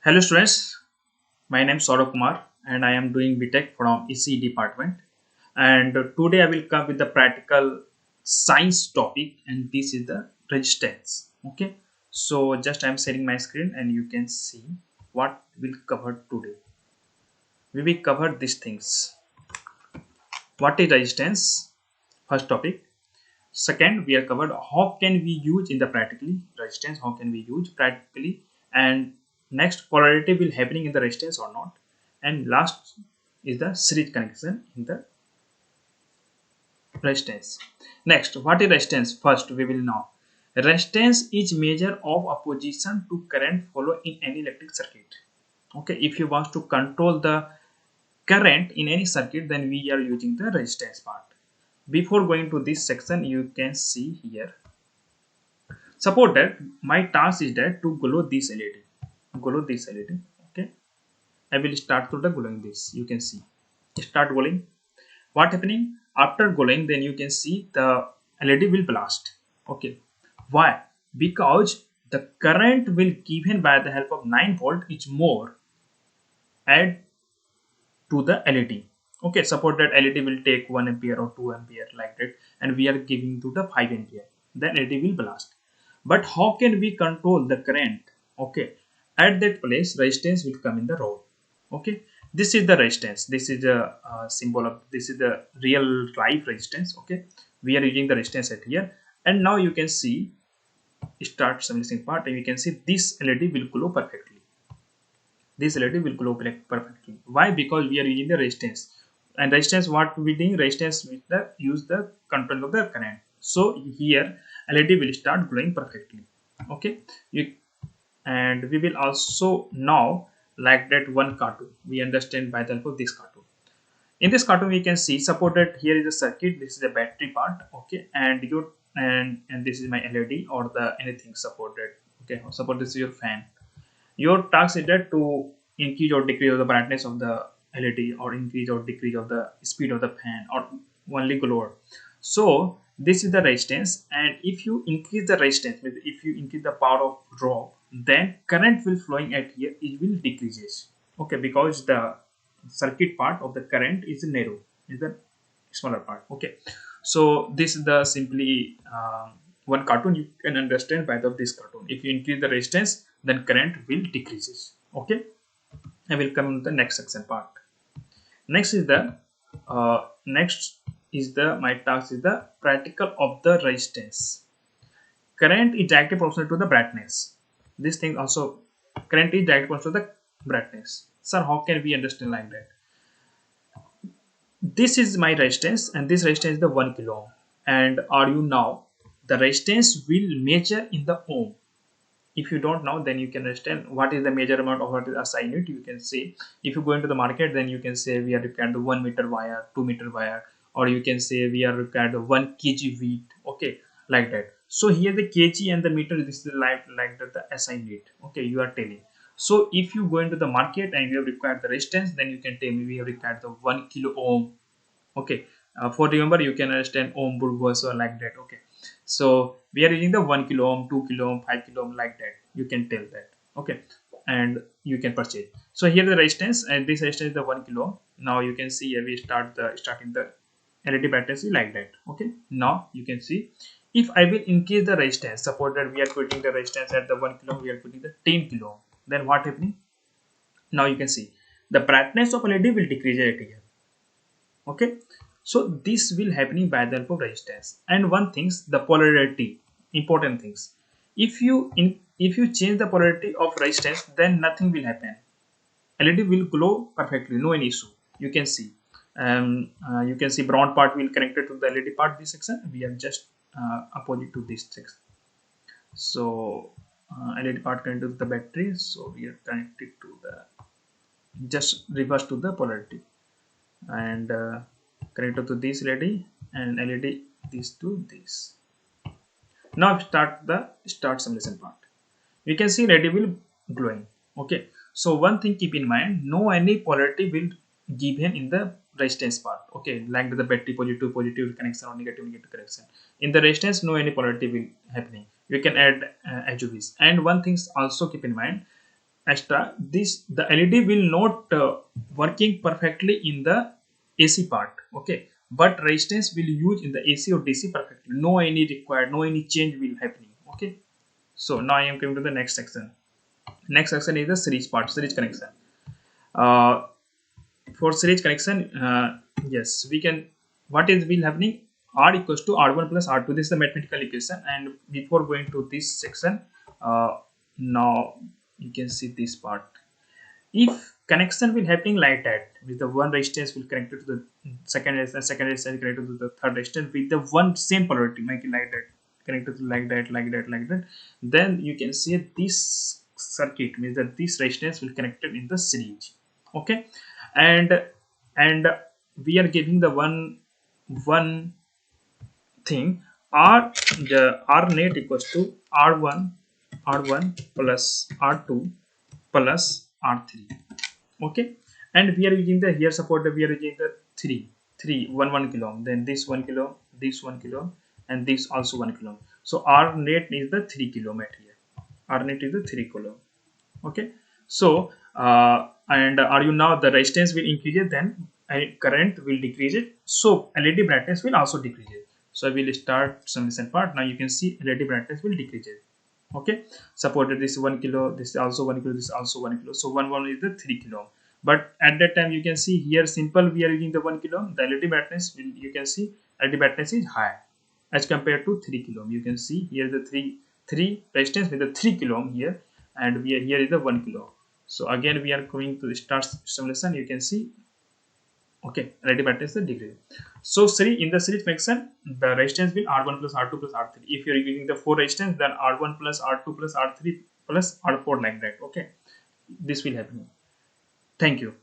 Hello students, my name is Saurabh Kumar and I am doing BTech from EC department. And today I will come with the practical science topic, and this is the resistance. Okay, so just I am sharing my screen and you can see what we'll cover today. We will cover these things. What is resistance? First topic. Second, we are covered how can we use in the practically resistance, how can we use practically, and next polarity will happening in the resistance or not, and last is the series connection in the resistance. Next, what is resistance? First, we will know resistance is measure of opposition to current follow in any electric circuit. Okay, if you want to control the current in any circuit, then we are using the resistance part. Before going to this section, you can see here. Suppose that my task is that to glow this LED. Glow this LED. Okay. I will start to the glowing this. You can see. Start glowing. What happening? After glowing, then you can see the LED will blast. Okay. Why? Because the current will given by the help of 9 volt is more add to the LED. Okay, suppose that LED will take 1 ampere or 2 ampere like that, and we are giving to the 5 ampere. Then LED will blast. But how can we control the current? Okay, at that place resistance will come in the road. Okay, this is the resistance. This is the symbol of this is the real life resistance. Okay, we are using the resistance at here, and now you can see start some missing part, and you can see this LED will glow perfectly. This LED will glow perfectly. Why? Because we are using the resistance, and resistance what we doing resistance with the use the control of the current. So here LED will start glowing perfectly. Okay, you and we will also now like that one cartoon we understand by the help of this cartoon. In this cartoon we can see supported here is a circuit, this is a battery part. Okay, and your and this is my LED or the anything supported. Okay, suppose this is your fan. Your task is that to increase or decrease of the brightness of the LED, or increase or decrease of the speed of the fan, or only glower. So this is the resistance, and if you increase the resistance, if you increase the power of drop, then current will flowing at here it will decreases. Okay, because the circuit part of the current is narrow, is the smaller part. Okay, so this is the simply one cartoon you can understand by the this cartoon. If you increase the resistance, then current will decreases. Okay, I will come to the next section part. Next is the my task is the practical of the resistance. Current is directly proportional to the brightness. This thing also current is directly proportional to the brightness. Sir, how can we understand like that? This is my resistance, and this resistance is the 1 kilo ohm. And are you now the resistance will measure in the ohm. If you don't know, then you can understand what is the major amount of what is SI unit. You can say if you go into the market, then you can say we are required the 1 meter wire, 2 meter wire, or you can say we are required the 1 kg wheat. Okay, like that. So here the kg and the meter, this is like that the SI unit. Okay, you are telling. So if you go into the market and you have required the resistance, then you can tell me we have required the 1 kilo ohm. Okay, for remember you can understand ohm burgos or like that. Okay, so we are using the 1 kilo ohm, 2 kilo ohm, 5 kilo ohm, like that. You can tell that. Okay, and you can purchase. So here the resistance, and this resistance is the 1 kilo ohm. Now you can see we starting the LED battery like that. Okay, now you can see if I will increase the resistance, suppose that we are putting the resistance at the 1 kilo ohm, we are putting the 10 kilo ohm, then what happening? Now you can see the brightness of LED will decrease at here. Okay, so this will happening by the help of resistance. And one things, the polarity, important things. If you change the polarity of resistance, then nothing will happen. LED will glow perfectly, no any issue. You can see brown part will connected to the LED part. This section we are just opposite to this section. So LED part connected to the battery, so we are connected to the just reverse to the polarity, and connected to this LED, and LED this to this. Now start simulation part. You can see LED will glowing. Okay, so one thing keep in mind, no any polarity will given in the resistance part. Okay, like the battery positive connection or negative connection. In the resistance, no any polarity will happening. You can add HOVs. And one thing also keep in mind, extra, this the LED will not working perfectly in the AC part, okay, but resistance will use in the AC or DC perfectly, no any required, no any change will happening, okay. So now I am coming to the next section. Next section is the series part, series connection. uh, for series connection, yes, we can, what is will happening, R equals to R1 plus R2, this is the mathematical equation. And before going to this section, now you can see this part. If connection will happening like that, with the one resistance will connect to the second resistance connected to the third resistance with the one same polarity, make it like that, connected to like that, like that, like that, then you can see this circuit means that this resistance will connected in the series, okay. And and we are giving the one thing, r the r net equals to r1 plus r2 plus r3, okay. And we are using the here support, we are using the 1 kilo ohm, then this 1 kilo ohm, this 1 kilo ohm, and this also 1 kilo ohm. So r net is the 3 kilo ohm at here, r net is the 3 kilo ohm, okay. So and are you now the resistance will increase it, then current will decrease it, so LED brightness will also decrease it. So I will start some recent part. Now you can see LED brightness will decrease it, okay. Supported this 1 kilo, this is also 1 kilo, this is also 1 kilo, so 1 is the 3 kilo ohm. But at that time you can see here simple we are using the 1 kilo ohm, the LED brightness will, you can see LED brightness is high as compared to 3 kilo ohm. You can see here the 3 resistance with the 3 kilo ohm here, and we are here is the 1 kilo ohm. So again we are going to start simulation, you can see, okay, LED brightness is degree. So series, in the series connection, the resistance will R1 plus R2 plus R3. If you are using the 4 resistance, then R1 plus R2 plus R3 plus R4 like that, okay. This will happen. Thank you.